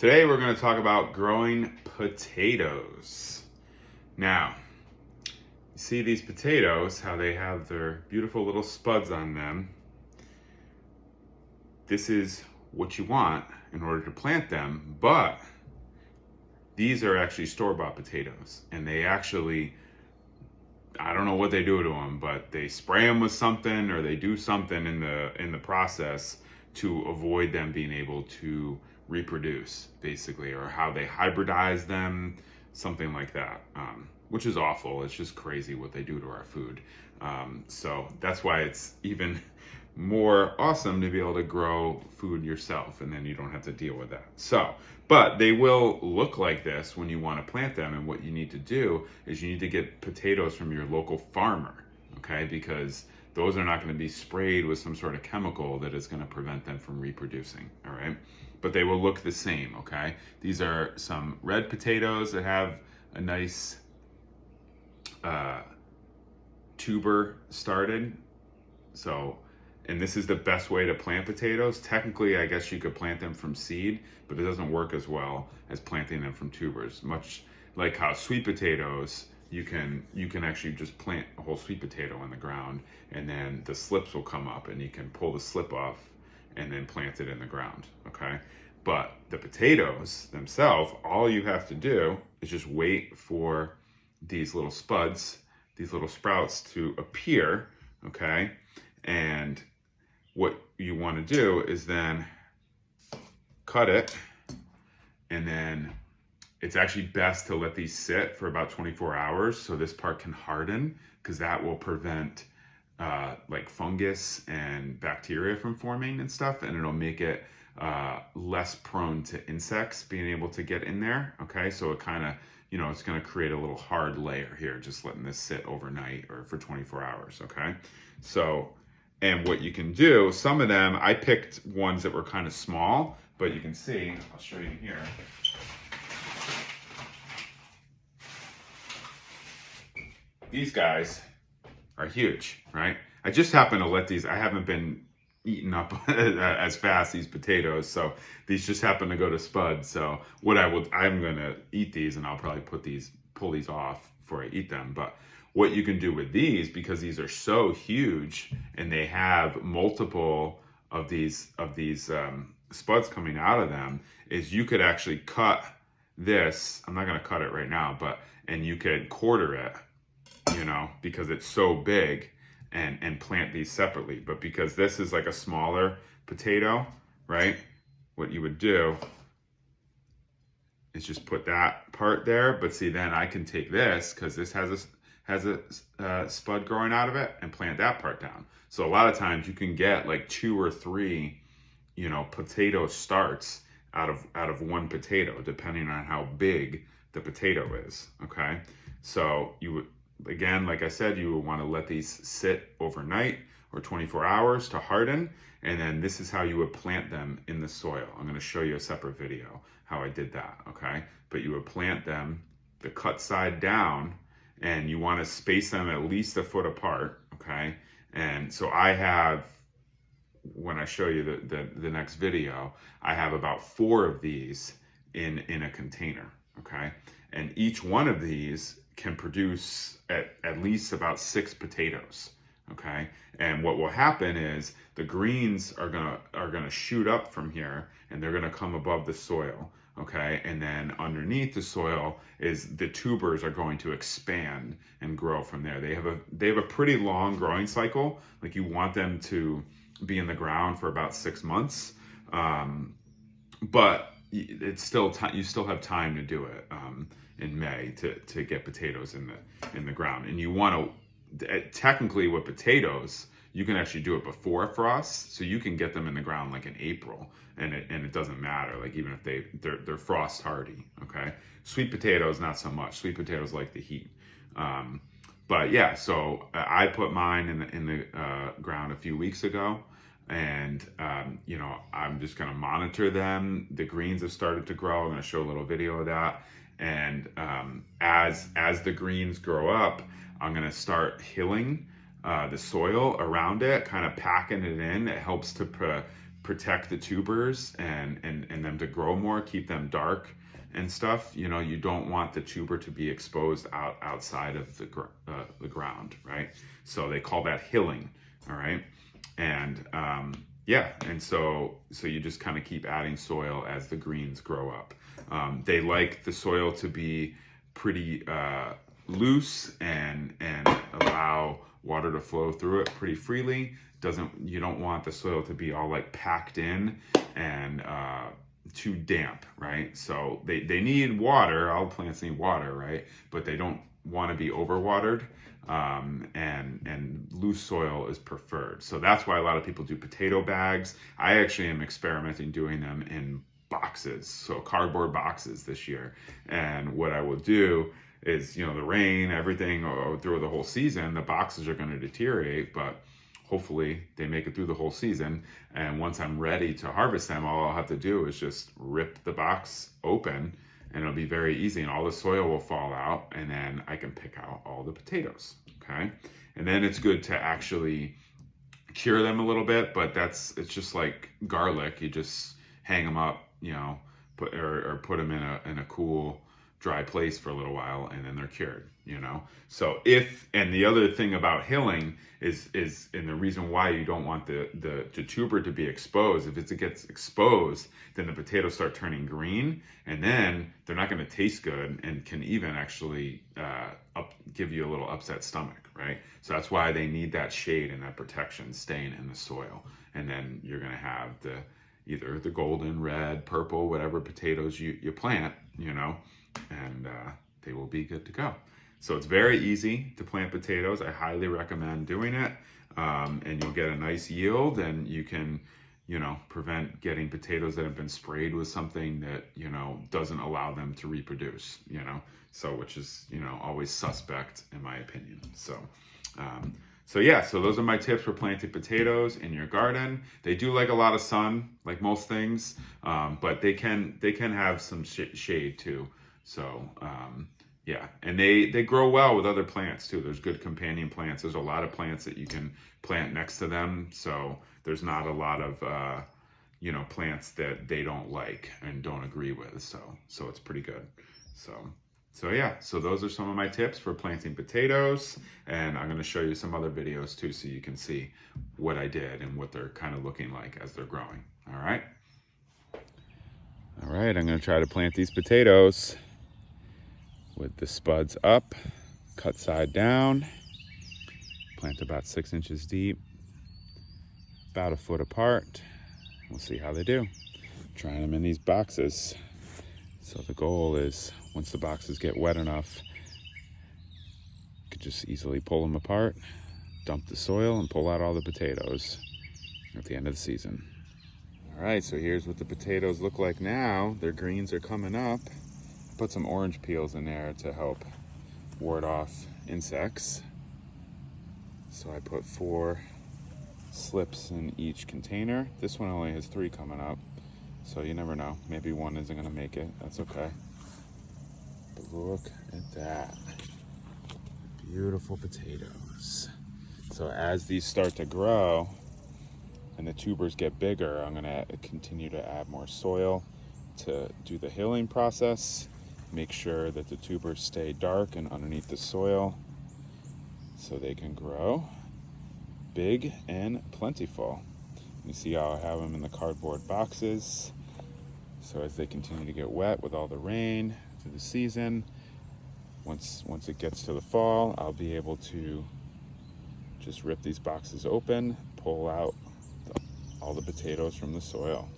Today we're going to talk about growing potatoes. Now, you see these potatoes, how they have their beautiful little spuds on them. This is what you want in order to plant them, but these are actually store-bought potatoes, and they actually, I don't know what they do to them, but they spray them with something or they do something in the process to avoid them being able to reproduce, basically, or how they hybridize them, something like that, which is awful. It's just crazy what they do to our food. So that's why it's even more awesome to be able to grow food yourself, and then you don't have to deal with that. So, but they will look like this when you want to plant them, and what you need to do is you need to get potatoes from your local farmer, okay? Because those are not going to be sprayed with some sort of chemical that is going to prevent them from reproducing, all right? But they will look the same, okay? These are some red potatoes that have a nice tuber started. So, and this is the best way to plant potatoes. Technically, I guess you could plant them from seed, but it doesn't work as well as planting them from tubers. Much like how sweet potatoes, you can actually just plant a whole sweet potato in the ground, and then the slips will come up and you can pull the slip off and then plant it in the ground, okay? But the potatoes themselves, all you have to do is just wait for these little spuds, these little sprouts to appear, okay? And what you want to do is then cut it, and then it's actually best to let these sit for about 24 hours so this part can harden, because that will prevent like fungus and bacteria from forming and stuff, and it'll make it less prone to insects being able to get in there, okay? So it kind of, it's going to create a little hard layer here, just letting this sit overnight or for 24 hours, okay? So, and what you can do, some of them, I picked ones that were kind of small, but you can see, I'll show you here. These guys are huge, right? I just happen to let these, I haven't been eating up as fast, these potatoes, so these just happen to go to spud. So what I'm gonna eat these, and I'll probably pull these off before I eat them. But what you can do with these, because these are so huge and they have multiple of these spuds coming out of them, is you could actually cut this. I'm not gonna cut it right now, and you could quarter it, because it's so big, and plant these separately. But because this is like a smaller potato, right? What you would do is just put that part there. But see, then I can take this, because this has a spud growing out of it, and plant that part down. So a lot of times you can get like 2 or 3, potato starts out of one potato, depending on how big the potato is, okay? So you would, again, like I said, you would want to let these sit overnight or 24 hours to harden, and then this is how you would plant them in the soil. I'm going to show you a separate video how I did that, okay? But you would plant them the cut side down, and you want to space them at least a foot apart, okay? And so I have, when I show you the next video, I have about 4 of these in a container, okay? And each one of these can produce at least about 6 potatoes, okay? And what will happen is the greens are gonna shoot up from here, and they're gonna come above the soil, okay? And then underneath the soil is the tubers are going to expand and grow from there. They have a pretty long growing cycle. Like, you want them to be in the ground for about 6 months, but it's still you still have time to do it in May to get potatoes in the ground. And you want to, technically with potatoes, you can actually do it before frost, so you can get them in the ground like in April, and it doesn't matter, like even if they're frost hardy, okay? Sweet potatoes, not so much. Sweet potatoes like the heat. But yeah, so I put mine in the ground a few weeks ago, and I'm just going to monitor them. The greens have started to grow. I'm going to show a little video of that. And as the greens grow up, I'm going to start hilling the soil around it, kind of packing it in. It helps to protect the tubers and them to grow more, keep them dark and stuff, you know, you don't want the tuber to be exposed outside of the ground, right? So they call that hilling, all right? And yeah, and so you just kind of keep adding soil as the greens grow up. They like the soil to be pretty loose and allow water to flow through it pretty freely. You don't want the soil to be all like packed in and too damp, right? So they need water. All plants need water, right? But they don't want to be overwatered, and loose soil is preferred. So that's why a lot of people do potato bags. I actually am experimenting doing them in boxes, so cardboard boxes this year. And what I will do is, you know, the rain, everything, or through the whole season, the boxes are going to deteriorate, but hopefully they make it through the whole season. And once I'm ready to harvest them, all I'll have to do is just rip the box open, and it'll be very easy, and all the soil will fall out, and then I can pick out all the potatoes, okay? And then it's good to actually cure them a little bit, but it's just like garlic. You just hang them up, you know, put them in a cool, dry place for a little while, and then they're cured, you know? So and the other thing about hilling is and the reason why you don't want the tuber to be exposed, if it gets exposed, then the potatoes start turning green, and then they're not going to taste good and can even actually give you a little upset stomach, right? So that's why they need that shade and that protection staying in the soil. And then you're going to have either the golden, red, purple, whatever potatoes you plant, you know, and they will be good to go. So it's very easy to plant potatoes. I highly recommend doing it, and you'll get a nice yield, and you can, you know, prevent getting potatoes that have been sprayed with something that, you know, doesn't allow them to reproduce, you know, so which is, you know, always suspect in my opinion. So yeah, so those are my tips for planting potatoes in your garden. They do like a lot of sun, like most things, but they can have some shade too. So yeah, and they grow well with other plants too. There's good companion plants. There's a lot of plants that you can plant next to them. So there's not a lot of you know, plants that they don't like and don't agree with. So it's pretty good. So yeah, so those are some of my tips for planting potatoes, and I'm going to show you some other videos too, so you can see what I did and what they're kind of looking like as they're growing. All right, I'm going to try to plant these potatoes with the spuds up, cut side down, plant about 6 inches deep, about a foot apart. We'll see how they do. Trying them in these boxes. So the goal is, once the boxes get wet enough, you could just easily pull them apart, dump the soil, and pull out all the potatoes at the end of the season. All right, so here's what the potatoes look like now. Their greens are coming up. Put some orange peels in there to help ward off insects. So I put 4 slips in each container. This one only has 3 coming up, so you never know. Maybe one isn't gonna make it, that's okay. But look at that. Beautiful potatoes. So as these start to grow and the tubers get bigger, I'm gonna continue to add more soil to do the hilling process. Make sure that the tubers stay dark and underneath the soil so they can grow big and plentiful. You see how I have them in the cardboard boxes. So as they continue to get wet with all the rain through the season, once it gets to the fall, I'll be able to just rip these boxes open, pull out all the potatoes from the soil.